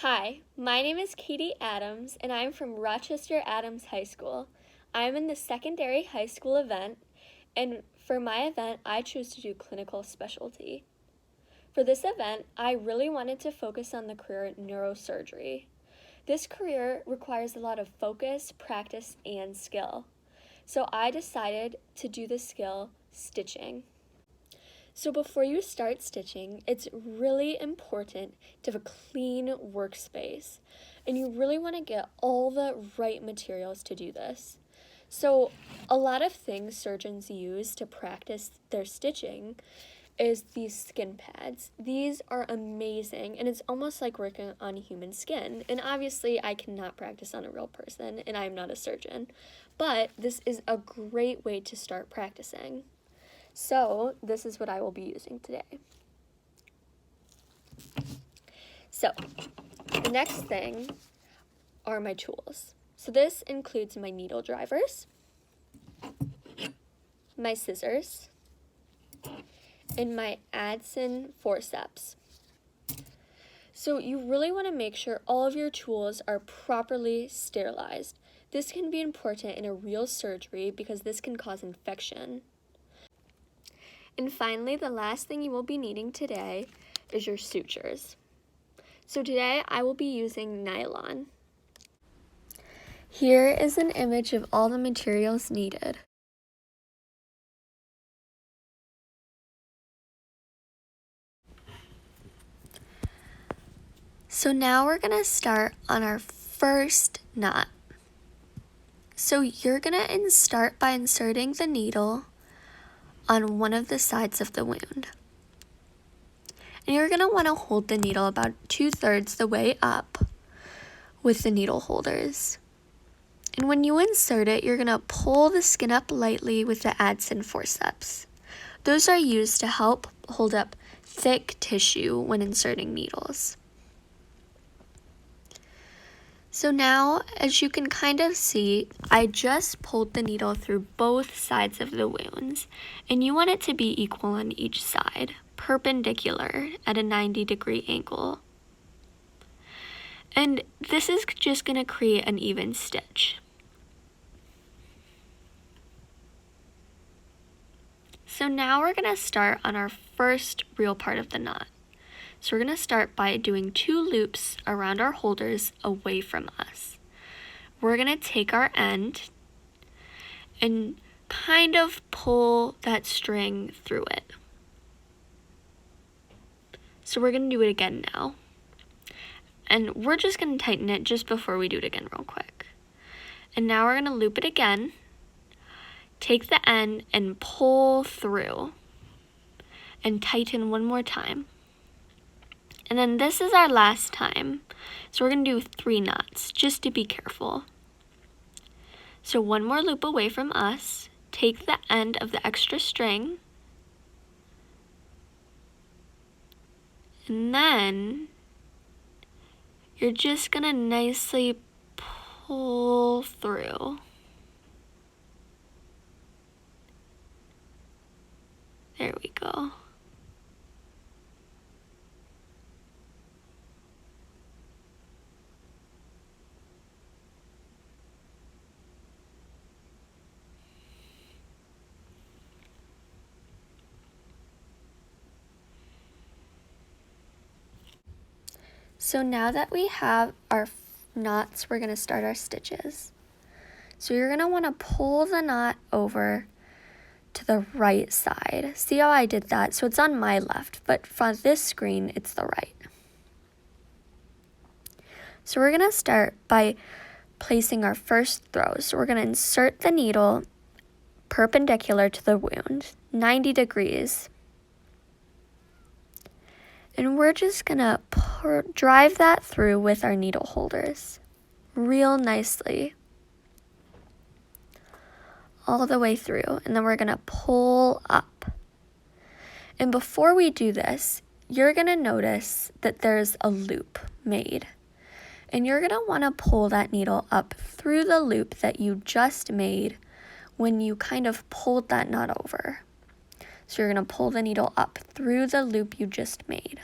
Hi, my name is Katie Adams, and I'm from Rochester Adams High School. I'm in the secondary high school event, and for my event, I chose to do clinical specialty. For this event, I really wanted to focus on the career neurosurgery. This career requires a lot of focus, practice, and skill. So I decided to do the skill stitching. So before you start stitching, it's really important to have a clean workspace. And you really want to get all the right materials to do this. So a lot of things surgeons use to practice their stitching is these skin pads. These are amazing, and it's almost like working on human skin. And obviously I cannot practice on a real person, and I'm not a surgeon. But this is a great way to start practicing. So this is what I will be using today. So the next thing are my tools. So this includes my needle drivers, my scissors, and my Adson forceps. So you really want to make sure all of your tools are properly sterilized. This can be important in a real surgery because this can cause infection. And finally, the last thing you will be needing today is your sutures. So today I will be using nylon. Here is an image of all the materials needed. So now we're going to start on our first knot. So you're going to start by inserting the needle on one of the sides of the wound. And you're going to want to hold the needle about 2/3 the way up with the needle holders. And when you insert it, you're going to pull the skin up lightly with the Adson forceps. Those are used to help hold up thick tissue when inserting needles. So now, as you can kind of see, I just pulled the needle through both sides of the wounds, and you want it to be equal on each side, perpendicular at a 90-degree angle. And this is just going to create an even stitch. So now we're going to start on our first real part of the knot. So we're going to start by doing 2 loops around our holders away from us. We're going to take our end and kind of pull that string through it. So we're going to do it again now. And we're just going to tighten it just before we do it again real quick. And now we're going to loop it again. Take the end and pull through. And tighten one more time. And then this is our last time. So we're going to do 3 knots, just to be careful. So one more loop away from us. Take the end of the extra string. And then you're just going to nicely pull through. There we go. So now that we have our knots, we're going to start our stitches. So you're going to want to pull the knot over to the right side. See how I did that? So it's on my left, but for this screen, it's the right. So we're going to start by placing our first throw. So we're going to insert the needle perpendicular to the wound, 90 degrees. And we're just going to drive that through with our needle holders real nicely all the way through. And then we're going to pull up. And before we do this, you're going to notice that there's a loop made. And you're going to want to pull that needle up through the loop that you just made when you kind of pulled that knot over. So you're going to pull the needle up through the loop you just made.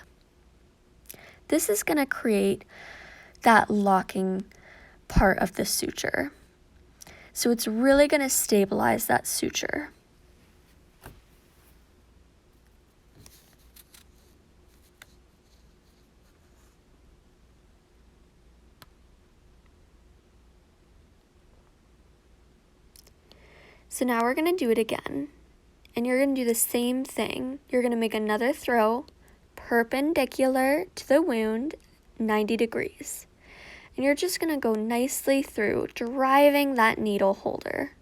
This is going to create that locking part of the suture. So it's really going to stabilize that suture. So now we're going to do it again. And you're going to do the same thing. You're going to make another throw perpendicular to the wound, 90 degrees. And you're just going to go nicely through, driving that needle holder,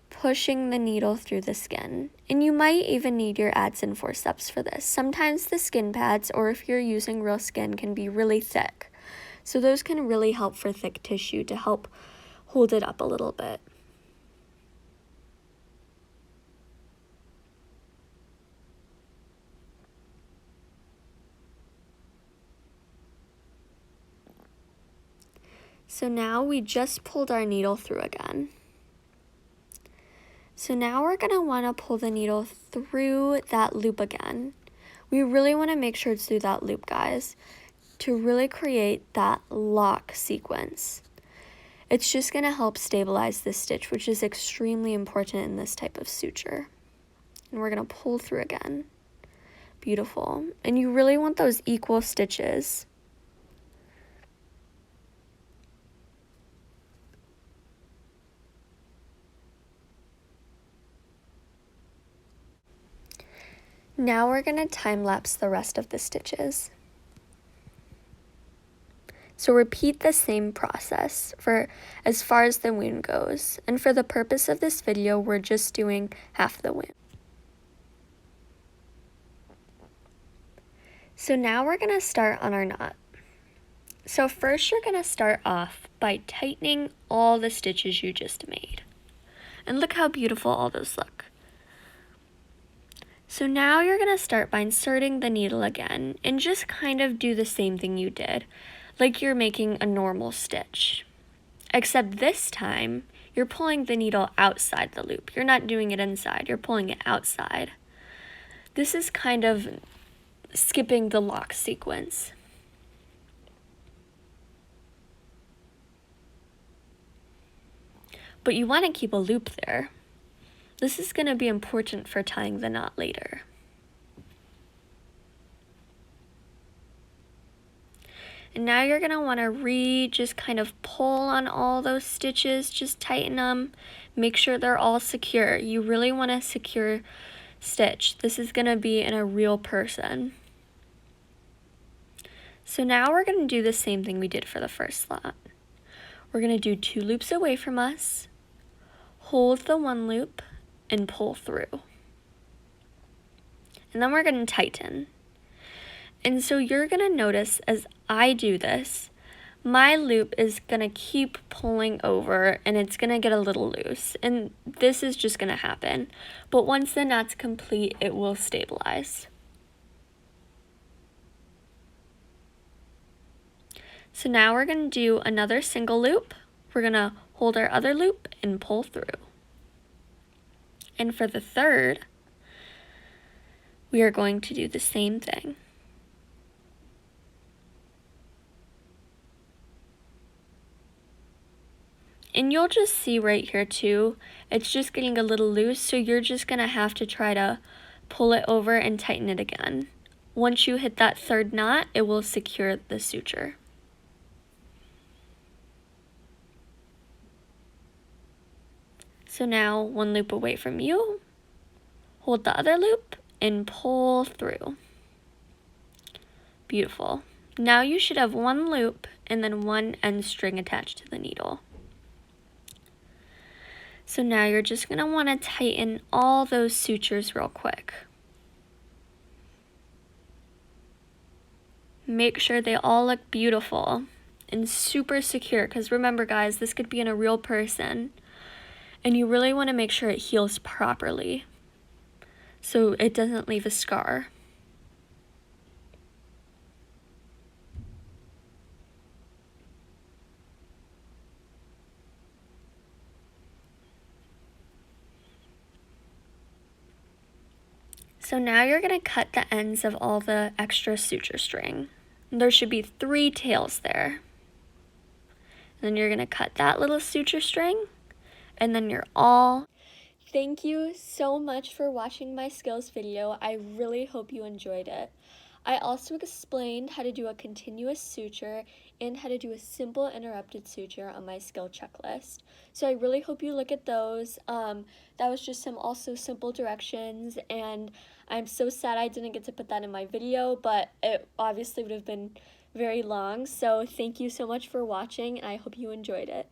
pushing the needle through the skin. And you might even need your Adson forceps for this. Sometimes the skin pads, or if you're using real skin, can be really thick. So those can really help for thick tissue to help hold it up a little bit. So now we just pulled our needle through again. So now we're going to want to pull the needle through that loop again. We really want to make sure it's through that loop, guys, to really create that lock sequence. It's just going to help stabilize this stitch, which is extremely important in this type of suture. And we're going to pull through again. Beautiful. And you really want those equal stitches. Now we're going to time lapse the rest of the stitches. So repeat the same process for as far as the wound goes. And for the purpose of this video, we're just doing half the wound. So now we're going to start on our knot. So first you're going to start off by tightening all the stitches you just made. And look how beautiful all those look. So now you're going to start by inserting the needle again and just kind of do the same thing you did, like you're making a normal stitch. Except this time, you're pulling the needle outside the loop. You're not doing it inside, you're pulling it outside. This is kind of skipping the lock sequence. But you want to keep a loop there. This is going to be important for tying the knot later. And now you're going to want to just kind of pull on all those stitches, just tighten them, make sure they're all secure. You really want a secure stitch. This is going to be in a real person. So now we're going to do the same thing we did for the first lot. We're going to do 2 loops away from us, hold the 1 loop, and pull through. And then we're going to tighten. And so you're going to notice as I do this, my loop is going to keep pulling over and it's going to get a little loose. And this is just going to happen. But once the knot's complete, it will stabilize. So now we're going to do another single loop. We're going to hold our other loop and pull through. And for the third, we are going to do the same thing. And you'll just see right here too, it's just getting a little loose, so you're just going to have to try to pull it over and tighten it again. Once you hit that third knot, it will secure the suture. So now 1 loop away from you, hold the other loop and pull through. Beautiful. Now you should have 1 loop and then 1 end string attached to the needle. So now you're just going to want to tighten all those sutures real quick. Make sure they all look beautiful and super secure, because remember guys, this could be in a real person. And you really want to make sure it heals properly so it doesn't leave a scar. So now you're going to cut the ends of all the extra suture string. There should be 3 tails there. Then you're gonna cut that little suture string, and then you're all. Thank you so much for watching my skills video. I really hope you enjoyed it. I also explained how to do a continuous suture and how to do a simple interrupted suture on my skill checklist. So I really hope you look at those. That was just some also simple directions, and I'm so sad I didn't get to put that in my video, but it obviously would have been very long. So thank you so much for watching, and I hope you enjoyed it.